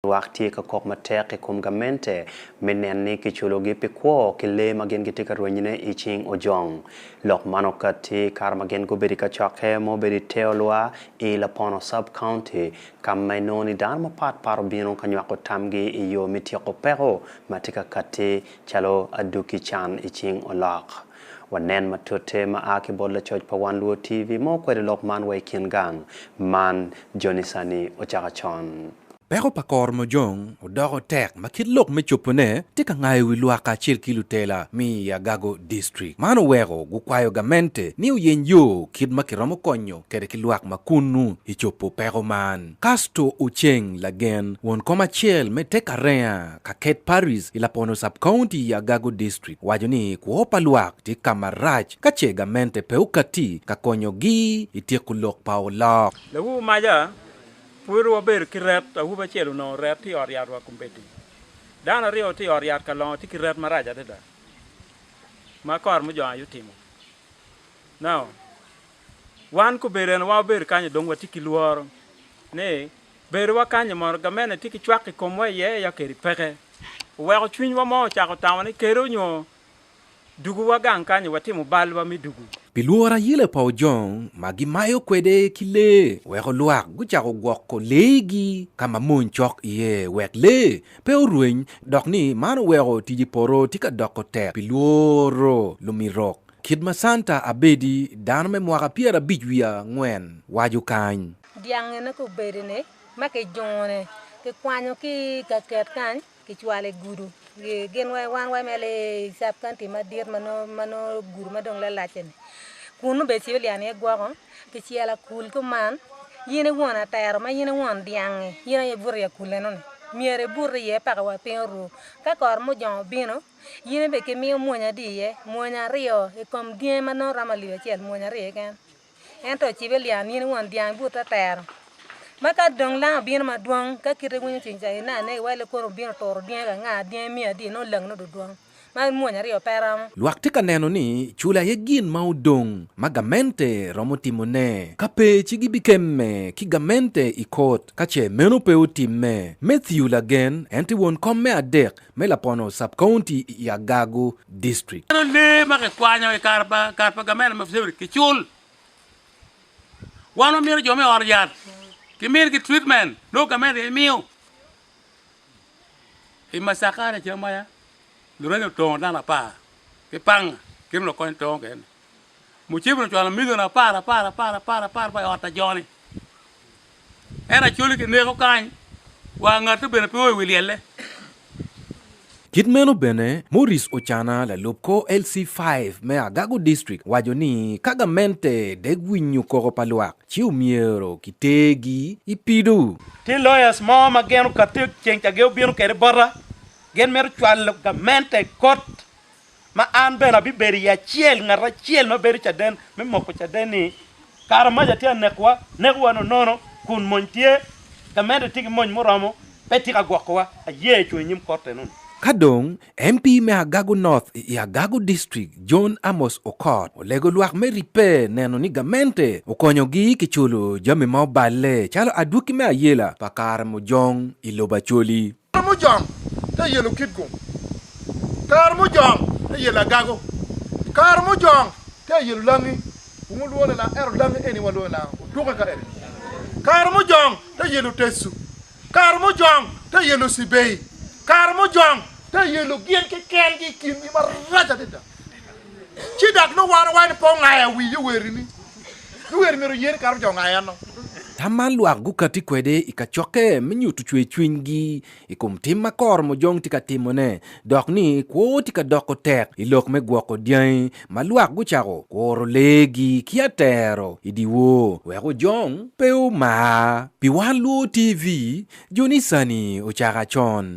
Wakti ka kok matek kum gamente menenni ki chulogi pe kwo kile magen giti ka ronyine iching ojong lok manokati kar magen go beri ka chakhe mo beri teolwa I lapono sub county kam mainoni dan ma pat paro bino kanywa ko tamgi iyo mitya ko pero matika kati chalo aduki chan iching olak wanen matute ma aki bodla choj pawan luo TV mo kwede lok man way kingang man Jonisani ochakachon Pero pakor mo jong o dogo tek makidlok me chupone tika ngai wilua ka chil kilutela mi Yagago district. Mano wego gukwayo gamente ni uyenyo kid makiromo konyo kere kiluak makunu ichopo pero man. Kasto ucheng lagen won koma chel me teka rea ka Ket Paris ilapono sub county Yagago district. Wajoni kuopa luak tika marach kache gamente peukati kakonyo gi itikulok paolok. Lagu maja Puru waber kiret ahuba chelu no ret ti oriat wa kumbeti. Dana rio ti oriat kalong ti kiret maraja deda. Makor mo jwa yutimo. Now, wan ku beren wa ber kanya dong wa ti kiluor. Ne, ber wa kanya mor gamene ti ki chwak komwe ye ya keri peke. Wa ko chwin wa mo cha ko tawani kero nyo. Dugu wa gang kanya wa ti mo balwa mi dugu. Piluora yile pao jong magi mayo kwede kile weko luak guchako gwoko legi kama munchok iye wek le pe uruin dok ni mano weko tiji poro tika doko te piluoro lumirok kidma santa abedi dano me mwaka piera bijwia ngwen waju kany diang na ko bedene make jone ke kwanyo ki kaket kan ki chwale guru gen wan mele sap kanti madir mano guru madong la lachen kunu be civilian gwago ke ciela kul ko man yene wona tayar ma yene won diang yene ye burya kuleno miere burye pa wa penro ka kor mo jon bino yene be ke mi monya diye monya rio e kom dien mano ramali ciel monya rie ken ento civilian yene won diang buta tayar maka dong la bino ma duang ka kire gunyo tinja na ne wale ko bino tor dien ga nga dien mi adi no lang no duang Luak tika neno ni chula yegin maudong magamente romotimone kape chigi bikemme kigamente ikot kache meno pe utimme Matthew lagen enti won komme adek melapono sub county Yagago district Le make kwanya e karpa gamene me fsebri ki chul wano mir jome oriat ki mir ki treatment no gamene miu e masakare chamaya Durante tong na pa, ke pang, kim lo koin tong ken. Muchib no chwana mido na para pa ota Johnny. Era chuli ke neko kan, wa ngatu bene pe wiliele. Kidmeno bene, Maurice Ochana la lopko LC5 me Yagago district wajoni kagamente degwinyu koro paluak chiu miero kitegi ipidu. Ti lawyers mo magenu katik chencha geu binu kere barra. Gen mer chwal gamente kot ma an bena bi beri ya chiel ngara chiel ma beri chaden me moko chaden ni karma jatia nekwa no nono kun montie gamente tigi mon moramo peti ka gwakwa aye chu nyim korte nun Kadong MP me Yagago North Yagago district John Amos Okot olego luak me ripe neno ni gamente okonyo gi kichulo jami ma balle chalo aduki me ayela pakar mo jong iloba choli mo jong ta yelo kitgo kar mo jong ta yela gago kar mo jong ta yelo langi ngul wona la ero langi eni wala la duka ka ere kar mo jong ta yelo tesu kar mo jong ta yelo sibei kar mo jong ta yelo gien ke ken gi kin mi maraja deda ci dak no wan po ngaya wi yu weri ni yu weri mi ro yer kar mo jong ngaya no Taman luak gukati kwede ikachoke minyutu chwe chwingi ikumtim makor mo jong tika timone dok ni kwo tika doko tek ilok me gwoko diyan maluak guchako koro legi kiatero idiwo weko jong peu ma piwan luo TV Jonisani ochakachon